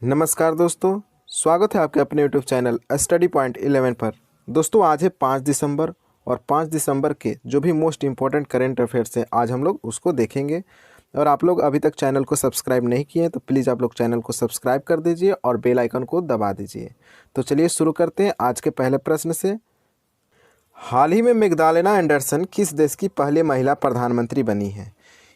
नमस्कार दोस्तों, स्वागत है आपके अपने यूट्यूब चैनल स्टडी पॉइंट 11 पर। दोस्तों आज है 5 दिसंबर और 5 दिसंबर के जो भी मोस्ट इम्पॉर्टेंट करेंट अफेयर्स हैं आज हम लोग उसको देखेंगे। और आप लोग अभी तक चैनल को सब्सक्राइब नहीं किए हैं तो प्लीज़ आप लोग चैनल को सब्सक्राइब कर दीजिए और बेल आइकन को दबा दीजिए। तो चलिए शुरू करते हैं आज के पहले प्रश्न से। हाल ही में मैग्डालेना एंडरसन किस देश की पहली महिला प्रधानमंत्री बनी है?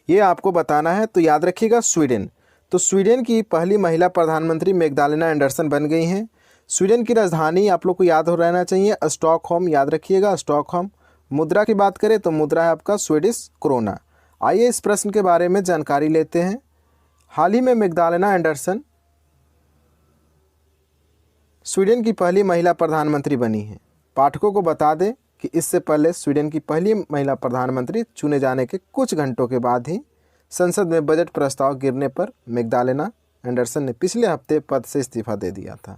ये आपको बताना है, तो याद रखिएगा स्वीडन। तो स्वीडन की पहली महिला प्रधानमंत्री मैग्डालेना एंडरसन बन गई हैं। स्वीडन की राजधानी आप लोग को याद हो रहना चाहिए स्टॉकहोम, याद रखिएगा स्टॉकहोम। मुद्रा की बात करें तो मुद्रा है आपका स्वीडिश क्रोना। आइए इस प्रश्न के बारे में जानकारी लेते हैं। हाल ही में मैग्डालेना एंडरसन स्वीडन की पहली महिला प्रधानमंत्री बनी है। पाठकों को बता दें कि इससे पहले स्वीडन की पहली महिला प्रधानमंत्री चुने जाने के कुछ घंटों के बाद ही संसद में बजट प्रस्ताव गिरने पर मैग्डालेना एंडरसन ने पिछले हफ्ते पद से इस्तीफा दे दिया था।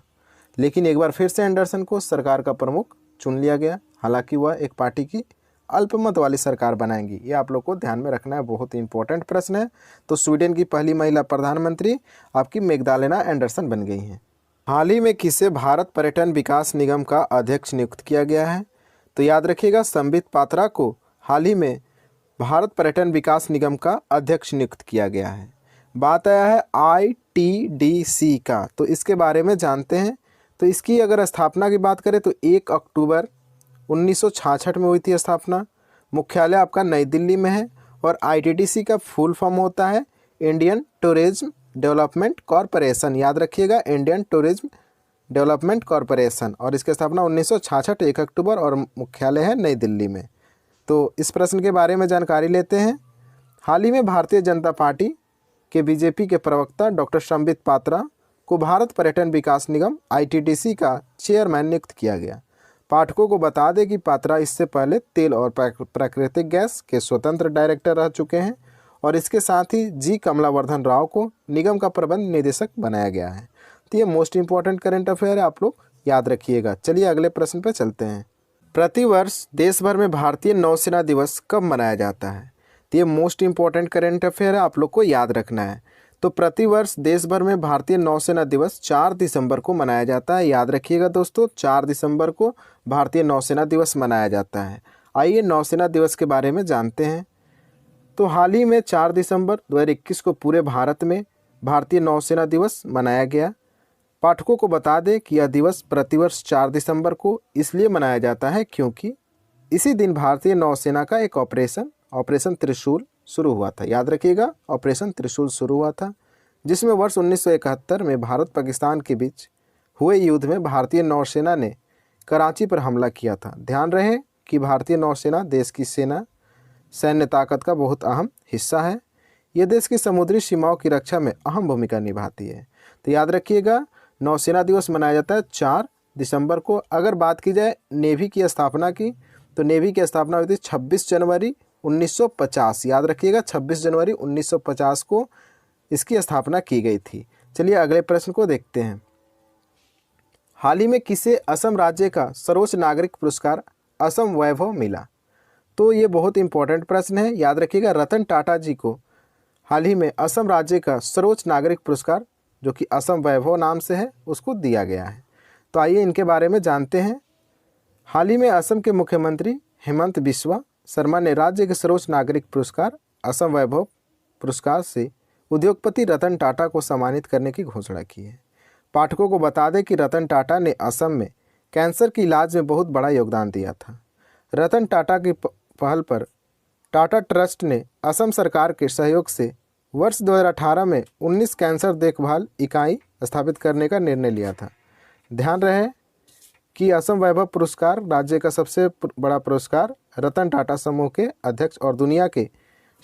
लेकिन एक बार फिर से एंडरसन को सरकार का प्रमुख चुन लिया गया। हालांकि वह एक पार्टी की अल्पमत वाली सरकार बनाएंगी। ये आप लोग को ध्यान में रखना है, बहुत ही इंपॉर्टेंट प्रश्न है। तो स्वीडन की पहली महिला प्रधानमंत्री आपकी मैग्डालेना एंडरसन बन गई हैं। हाल ही में किसे भारत पर्यटन विकास निगम का अध्यक्ष नियुक्त किया गया है? तो याद रखिएगा संबित पात्रा को हाल ही में भारत पर्यटन विकास निगम का अध्यक्ष नियुक्त किया गया है। बात आया है ITDC का, तो इसके बारे में जानते हैं। तो इसकी अगर स्थापना की बात करें तो 1 अक्टूबर 1966 में हुई थी स्थापना। मुख्यालय आपका नई दिल्ली में है। और ITDC का फुल फॉर्म होता है इंडियन टूरिज्म डेवलपमेंट कॉरपोरेशन, याद रखिएगा इंडियन टूरिज्म डेवलपमेंट कॉरपोरेशन। और इसकी स्थापना 1966 1 अक्टूबर और मुख्यालय है नई दिल्ली में। तो इस प्रश्न के बारे में जानकारी लेते हैं। हाल ही में भारतीय जनता पार्टी के बीजेपी के प्रवक्ता डॉक्टर संबित पात्रा को भारत पर्यटन विकास निगम ITDC का चेयरमैन नियुक्त किया गया। पाठकों को बता दें कि पात्रा इससे पहले तेल और प्राकृतिक गैस के स्वतंत्र डायरेक्टर रह चुके हैं। और इसके साथ ही जी कमलावर्धन राव को निगम का प्रबंध निदेशक बनाया गया है। तो ये मोस्ट इंपॉर्टेंट करेंट अफेयर है, आप लोग याद रखिएगा। चलिए अगले प्रश्न पर चलते हैं। प्रतिवर्ष देश भर में भारतीय नौसेना दिवस कब मनाया जाता है? तो ये मोस्ट इंपॉर्टेंट करेंट अफेयर है, आप लोग को याद रखना है। तो प्रतिवर्ष देश भर में भारतीय नौसेना दिवस 4 दिसंबर को मनाया जाता है। याद रखिएगा दोस्तों 4 दिसंबर को भारतीय नौसेना दिवस मनाया जाता है। आइए नौसेना दिवस के बारे में जानते हैं। तो हाल ही में 4 दिसंबर 2021 को पूरे भारत में भारतीय नौसेना दिवस मनाया गया। पाठकों को बता दें कि यह दिवस प्रतिवर्ष 4 दिसंबर को इसलिए मनाया जाता है क्योंकि इसी दिन भारतीय नौसेना का एक ऑपरेशन त्रिशूल शुरू हुआ था। याद रखिएगा ऑपरेशन त्रिशूल शुरू हुआ था, जिसमें वर्ष 1971 में भारत पाकिस्तान के बीच हुए युद्ध में भारतीय नौसेना ने कराची पर हमला किया था। ध्यान रहे कि भारतीय नौसेना देश की सैन्य ताकत का बहुत अहम हिस्सा है। ये देश की समुद्री सीमाओं की रक्षा में अहम भूमिका निभाती है। तो याद रखिएगा नौसेना दिवस मनाया जाता है 4 दिसंबर को। अगर बात की जाए नेवी की स्थापना की, तो नेवी की स्थापना हुई थी 26 जनवरी 1950। याद रखिएगा 26 जनवरी 1950 को इसकी स्थापना की गई थी। चलिए अगले प्रश्न को देखते हैं। हाल ही में किसे असम राज्य का सर्वोच्च नागरिक पुरस्कार असम वैभव मिला? तो ये बहुत इंपॉर्टेंट प्रश्न है। याद रखिएगा रतन टाटा जी को हाल ही में असम राज्य का सर्वोच्च नागरिक पुरस्कार जो कि असम वैभव नाम से है उसको दिया गया है। तो आइए इनके बारे में जानते हैं। हाल ही में असम के मुख्यमंत्री हेमंत बिस्वा शर्मा ने राज्य के सर्वोच्च नागरिक पुरस्कार असम वैभव पुरस्कार से उद्योगपति रतन टाटा को सम्मानित करने की घोषणा की है। पाठकों को बता दें कि रतन टाटा ने असम में कैंसर की इलाज में बहुत बड़ा योगदान दिया था। रतन टाटा की पहल पर टाटा ट्रस्ट ने असम सरकार के सहयोग से वर्ष 2018 में 19 कैंसर देखभाल इकाई स्थापित करने का निर्णय लिया था। ध्यान रहे कि असम वैभव पुरस्कार राज्य का सबसे बड़ा पुरस्कार रतन टाटा समूह के अध्यक्ष और दुनिया के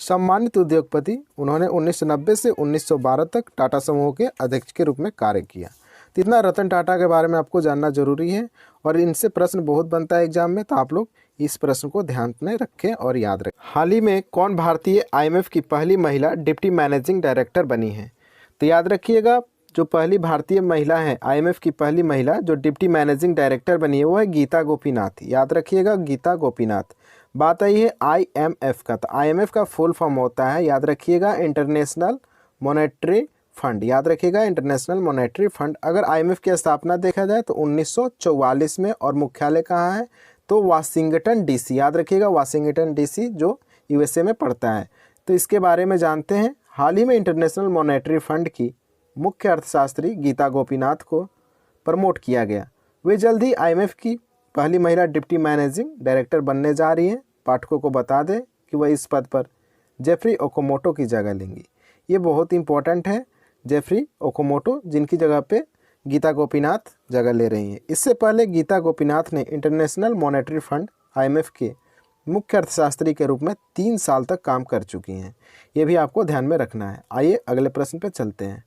सम्मानित उद्योगपति। उन्होंने 1990 से 1912 तक टाटा समूह के अध्यक्ष के रूप में कार्य किया। तो इतना रतन टाटा के बारे में आपको जानना जरूरी है और इनसे प्रश्न बहुत बनता है एग्जाम में, तो आप लोग इस प्रश्न को ध्यान में रखें और याद रखें। हाल ही में कौन भारतीय IMF की पहली महिला डिप्टी मैनेजिंग डायरेक्टर बनी है? तो याद रखिएगा जो पहली भारतीय महिला है IMF की पहली महिला जो डिप्टी मैनेजिंग डायरेक्टर बनी है वो है गीता गोपीनाथ। याद रखिएगा गीता गोपीनाथ। बात आई है IMF का, तो IMF का फुल फॉर्म होता है, याद रखिएगा इंटरनेशनल मॉनेटरी फंड, याद रखिएगा इंटरनेशनल मॉनेटरी फंड। अगर आईएमएफ की स्थापना देखा जाए तो 1944 में, और मुख्यालय कहाँ है तो वाशिंगटन डीसी, याद रखिएगा वाशिंगटन डीसी जो यूएसए में पड़ता है। तो इसके बारे में जानते हैं। हाल ही में इंटरनेशनल मॉनेटरी फंड की मुख्य अर्थशास्त्री गीता गोपीनाथ को प्रमोट किया गया। वे जल्द ही आईएमएफ की पहली महिला डिप्टी मैनेजिंग डायरेक्टर बनने जा रही हैं। पाठकों को बता दें कि वह इस पद पर जेफरी ओकोमोटो की जगह लेंगी। ये बहुत इंपॉर्टेंट है, जेफरी ओकोमोटो, जिनकी जगह पे गीता गोपीनाथ जगह ले रही हैं। इससे पहले गीता गोपीनाथ ने इंटरनेशनल मॉनेटरी फंड आईएमएफ के मुख्य अर्थशास्त्री के रूप में 3 साल तक काम कर चुकी हैं। ये भी आपको ध्यान में रखना है। आइए अगले प्रश्न पे चलते हैं।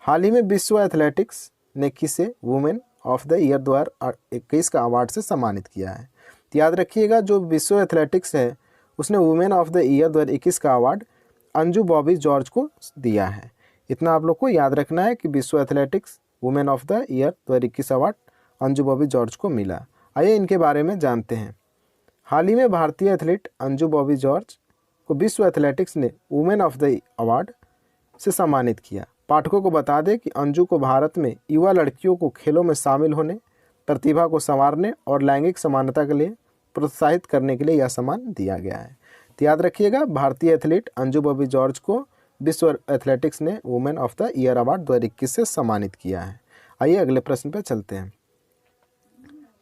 हाल ही में विश्व एथलेटिक्स ने किसे वुमेन ऑफ द ईयर 2021 का अवार्ड से सम्मानित किया है? तो याद रखिएगा जो विश्व एथलेटिक्स है उसने वुमेन ऑफ द ईयर 2021 का अवार्ड अंजू बॉबी जॉर्ज को दिया है। इतना आप लोग को याद रखना है कि विश्व athletics women of the year 2021 award Anju Bobby George को मिला। आइए इनके बारे में जानते हैं। हाल ही में भारतीय एथलीट अंजू बॉबी जॉर्ज को विश्व एथलेटिक्स ने वुमेन ऑफ द अवार्ड से सम्मानित किया। पाठकों को बता दें कि अंजू को भारत में युवा लड़कियों को खेलों में शामिल होने, प्रतिभा को संवारने और लैंगिक समानता के लिए प्रोत्साहित करने के लिए यह सम्मान दिया गया है। तो याद रखिएगा भारतीय एथलीट अंजू बॉबी जॉर्ज को विश्व एथलेटिक्स ने women of the year award 2021 से सम्मानित किया है। आइए अगले प्रश्न पर चलते हैं।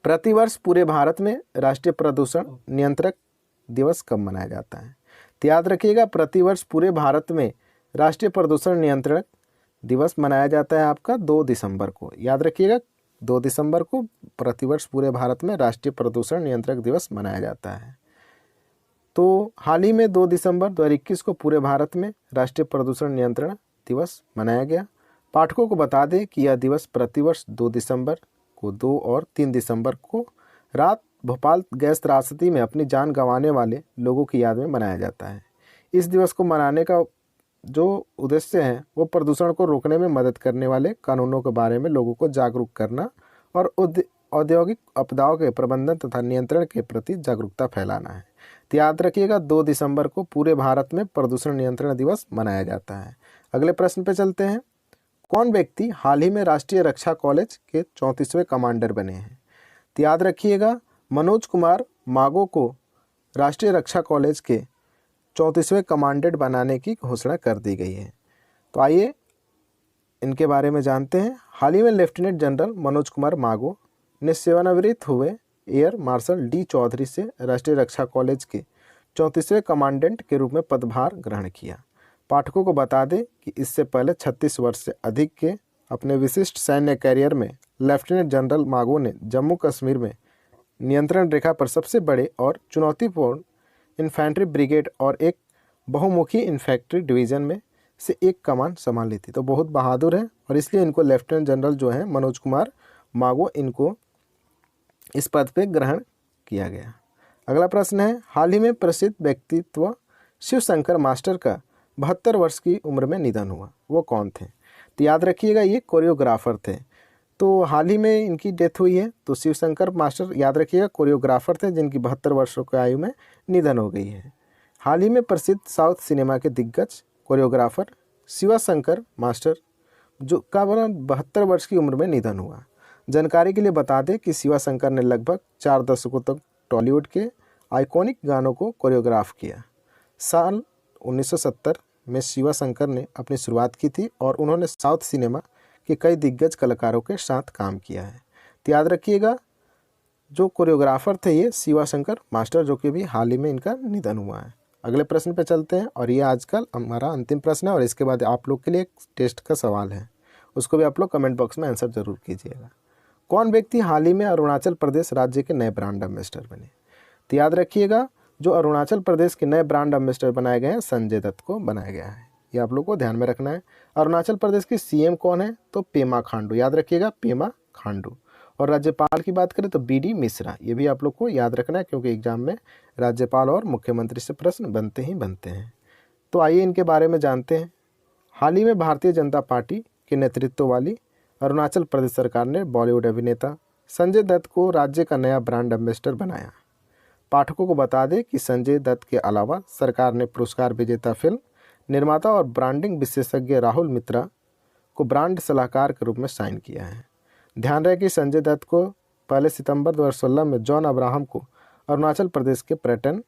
प्रतिवर्ष पूरे भारत में राष्ट्रीय प्रदूषण नियंत्रक दिवस कब मनाया जाता है? तो याद रखिएगा प्रतिवर्ष पूरे भारत में राष्ट्रीय प्रदूषण नियंत्रक दिवस मनाया जाता है आपका 2 दिसंबर को। याद रखिएगा 2 दिसंबर को प्रतिवर्ष पूरे भारत में राष्ट्रीय प्रदूषण नियंत्रक दिवस मनाया जाता है। तो हाल ही में 2 दिसंबर 2021 को पूरे भारत में राष्ट्रीय प्रदूषण नियंत्रण दिवस मनाया गया। पाठकों को बता दें कि यह दिवस प्रतिवर्ष 2 दिसंबर को 2 और 3 दिसंबर को रात भोपाल गैस त्रासदी में अपनी जान गंवाने वाले लोगों की याद में मनाया जाता है। इस दिवस को मनाने का जो उद्देश्य है वो प्रदूषण को रोकने में मदद करने वाले कानूनों के बारे में लोगों को जागरूक करना और औद्योगिक आपदाओं के प्रबंधन तथा नियंत्रण के प्रति जागरूकता फैलाना है। तो याद रखिएगा 2 दिसंबर को पूरे भारत में प्रदूषण नियंत्रण दिवस मनाया जाता है। अगले प्रश्न पे चलते हैं। कौन व्यक्ति हाल ही में राष्ट्रीय रक्षा कॉलेज के 34वें कमांडर बने हैं? तो याद रखिएगा मनोज कुमार मागो को राष्ट्रीय रक्षा कॉलेज के 34वें कमांडेंट बनाने की घोषणा कर दी गई है। तो आइए इनके बारे में जानते हैं। हाल ही में लेफ्टिनेंट जनरल मनोज कुमार मागो ने सेवानिवृत्त हुए एयर मार्शल डी चौधरी से राष्ट्रीय रक्षा कॉलेज के 34वें कमांडेंट के रूप में पदभार ग्रहण किया। पाठकों को बता दें कि इससे पहले 36 वर्ष से अधिक के अपने विशिष्ट सैन्य कैरियर में लेफ्टिनेंट जनरल मागो ने जम्मू कश्मीर में नियंत्रण रेखा पर सबसे बड़े और चुनौतीपूर्ण इन्फेंट्री ब्रिगेड और एक बहुमुखी इन्फेंट्री डिवीज़न में से एक कमान संभाल ली थी। तो बहुत बहादुर है और इसलिए इनको लेफ्टिनेंट जनरल जो है मनोज कुमार मागो, इनको इस पद पे ग्रहण किया गया। अगला प्रश्न है। हाल ही में प्रसिद्ध व्यक्तित्व शिवशंकर मास्टर का 72 वर्ष की उम्र में निधन हुआ, वो कौन थे? तो याद रखिएगा ये कोरियोग्राफर थे। तो हाल ही में इनकी डेथ हुई है। तो शिवशंकर मास्टर याद रखिएगा कोरियोग्राफर थे जिनकी 72 वर्षों की आयु में निधन हो गई है। हाल ही में प्रसिद्ध साउथ सिनेमा के दिग्गज कोरियोग्राफर शिवशंकर मास्टर जो का 72 वर्ष की उम्र में निधन हुआ। जानकारी के लिए बता दें कि शिवशंकर ने लगभग 4 दशकों तक टॉलीवुड के आइकॉनिक गानों को कोरियोग्राफ किया। साल 1970 में शिवशंकर ने अपनी शुरुआत की थी और उन्होंने साउथ सिनेमा के कई दिग्गज कलाकारों के साथ काम किया है। तो याद रखिएगा जो कोरियोग्राफर थे ये शिवशंकर मास्टर, जो कि भी हाल ही में इनका निधन हुआ है। अगले प्रश्न पे चलते हैं और ये आजकल हमारा अंतिम प्रश्न है और इसके बाद आप लोग के लिए एक टेस्ट का सवाल है, उसको भी आप लोग कमेंट बॉक्स में आंसर जरूर कीजिएगा। कौन व्यक्ति हाल ही में अरुणाचल प्रदेश राज्य के नए ब्रांड एम्बेसडर बने? तो याद रखिएगा जो अरुणाचल प्रदेश के नए ब्रांड एम्बेसडर बनाए गए हैं संजय दत्त को बनाया गया है। ये आप लोग को ध्यान में रखना है। अरुणाचल प्रदेश की सीएम कौन है? तो पेमा खांडू, याद रखिएगा पेमा खांडू। और राज्यपाल की बात करें तो बीडी मिश्रा। ये भी आप लोग को याद रखना है क्योंकि एग्जाम में राज्यपाल और मुख्यमंत्री से प्रश्न बनते ही बनते हैं। तो आइए इनके बारे में जानते हैं। हाल ही में भारतीय जनता पार्टी के नेतृत्व वाली अरुणाचल प्रदेश सरकार ने बॉलीवुड अभिनेता संजय दत्त को राज्य का नया ब्रांड एम्बेसडर बनाया। पाठकों को बता दें कि संजय दत्त के अलावा सरकार ने पुरस्कार विजेता फिल्म निर्माता और ब्रांडिंग विशेषज्ञ राहुल मित्रा को ब्रांड सलाहकार के रूप में साइन किया है। ध्यान रहे कि संजय दत्त को पहले सितंबर 2016 में जॉन अब्राहम को अरुणाचल प्रदेश के पर्यटन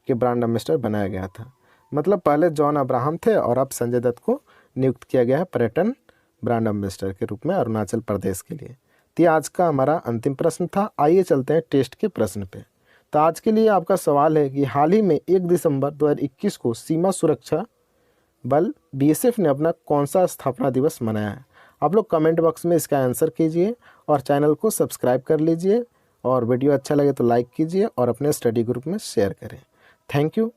के ब्रांड एम्बेसडर बनाया गया था। मतलब पहले जॉन अब्राहम थे और अब संजय दत्त को नियुक्त किया गया है पर्यटन ब्रांड एम्बेसडर के रूप में अरुणाचल प्रदेश के लिए। तो ये आज का हमारा अंतिम प्रश्न था। आइए चलते हैं टेस्ट के प्रश्न पे। तो आज के लिए आपका सवाल है कि हाल ही में 1 दिसंबर 2021 को सीमा सुरक्षा बल BSF ने अपना कौन सा स्थापना दिवस मनाया है। आप लोग कमेंट बॉक्स में इसका आंसर कीजिए और चैनल को सब्सक्राइब कर लीजिए और वीडियो अच्छा लगे तो लाइक कीजिए और अपने स्टडी ग्रुप में शेयर करें। Thank you.